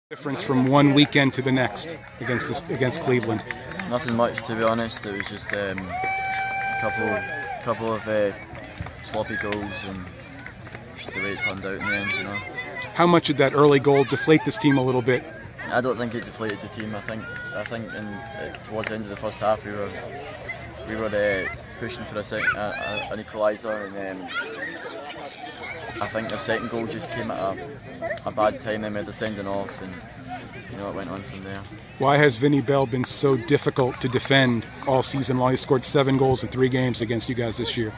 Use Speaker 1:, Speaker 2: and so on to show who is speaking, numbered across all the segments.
Speaker 1: Difference from one weekend to the next against Cleveland?
Speaker 2: Nothing much, to be honest. It was just a couple of sloppy goals and just the way it turned out in the end, you know.
Speaker 1: How much did that early goal deflate this team a little bit?
Speaker 2: I don't think it deflated the team. I think towards the end of the first half we were pushing for an equaliser, and I think their second goal just came at a bad time. They made a sending off, and you know, it went on from there. Why
Speaker 1: has Vinny Bell been so difficult to defend all season long? He scored 7 goals in 3 games against you guys this year.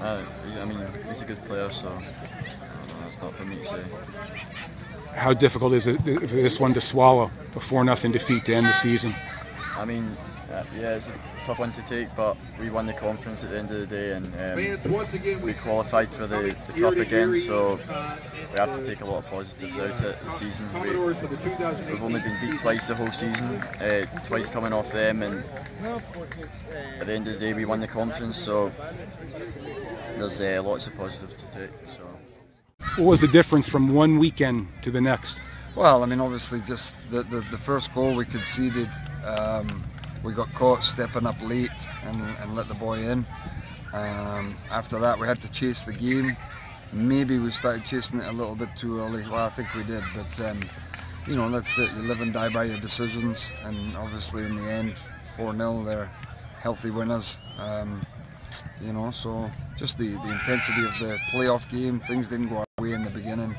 Speaker 2: I don't know. I mean, he's a good player, so I don't know, that's not for me to say.
Speaker 1: How difficult is it for this one to swallow, a 4-0 defeat to end the season?
Speaker 2: I mean, yeah, it's a tough one to take, but we won the conference at the end of the day, and we qualified for the cup again, so we have to take a lot of positives out of the season. We've only been beat twice the whole season, twice coming off them, and at the end of the day we won the conference, so there's lots of positives to take. So.
Speaker 1: What was the difference from one weekend to the next?
Speaker 3: Well, I mean, obviously just the first goal we conceded, we got caught stepping up late and let the boy in. After that we had to chase the game. Maybe we started chasing it a little bit too early. Well, I think we did, but you know, that's it. You live and die by your decisions, and obviously in the end 4-0, they're healthy winners. You know, so just the intensity of the playoff game, things didn't go our way in the beginning,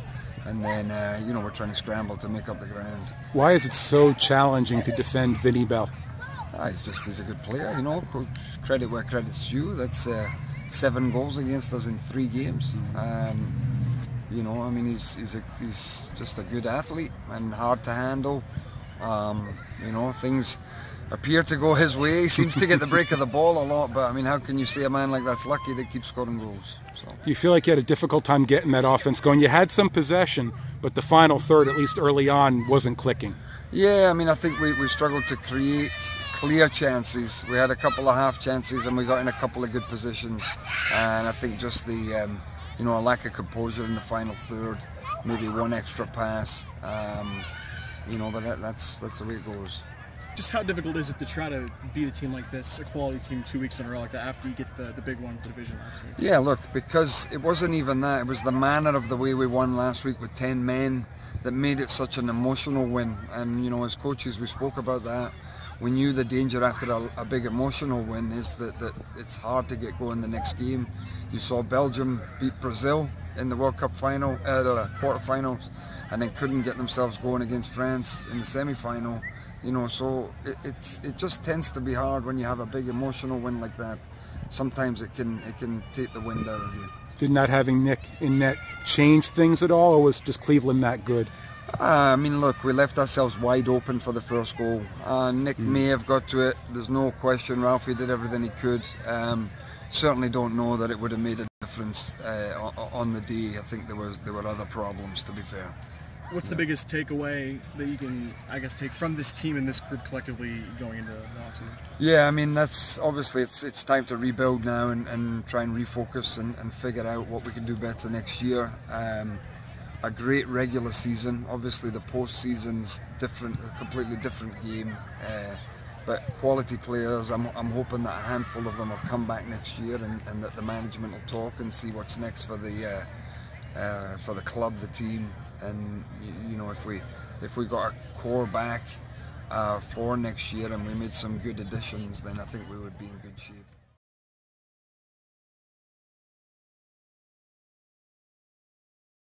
Speaker 3: and then you know, we're trying to scramble to make up the ground.
Speaker 1: Why is it so challenging to defend Vinny Bell?
Speaker 3: He's a good player, you know. Credit where credit's due. That's 7 goals against us in 3 games. You know, I mean, he's just a good athlete and hard to handle. You know, things appear to go his way. He seems to get the break of the ball a lot, but I mean, how can you say a man like that's lucky that keeps scoring goals? So.
Speaker 1: Do you feel like you had a difficult time getting that offense going? You had some possession, but the final third, at least early on, wasn't clicking.
Speaker 3: Yeah, I mean, I think we struggled to create clear chances. We had a couple of half chances, and we got in a couple of good positions. And I think just the you know, a lack of composure in the final third, maybe one extra pass. You know, but that's the way it goes.
Speaker 4: Just how difficult is it to try to beat a team like this, a quality team, 2 weeks in a row like that, after you get the big one in the division last week?
Speaker 3: Yeah, look, because it wasn't even that. It was the manner of the way we won last week with 10 men that made it such an emotional win. And you know, as coaches, we spoke about that. We knew the danger after a big emotional win is that it's hard to get going the next game. You saw Belgium beat Brazil in the World Cup final, the quarterfinals, and then couldn't get themselves going against France in the semi-final. You know, so it just tends to be hard when you have a big emotional win like that. Sometimes it can take the wind out of you.
Speaker 1: Did not having Nick in net change things at all, or was just Cleveland that good?
Speaker 3: I mean, look, we left ourselves wide open for the first goal. Nick may have got to it. There's no question. Ralphie did everything he could. Certainly don't know that it would have made a difference on the day. I think there were other problems, to be fair.
Speaker 4: What's the biggest takeaway that you can, I guess, take from this team and this group collectively going into the offseason?
Speaker 3: Yeah, I mean, that's obviously it's time to rebuild now and try and refocus and figure out what we can do better next year. A great regular season. Obviously, the postseason's different, a completely different game. But quality players. I'm hoping that a handful of them will come back next year, and that the management will talk and see what's next for the club, the team. And you know, if we got our core back for next year and we made some good additions, then I think we would be in good shape.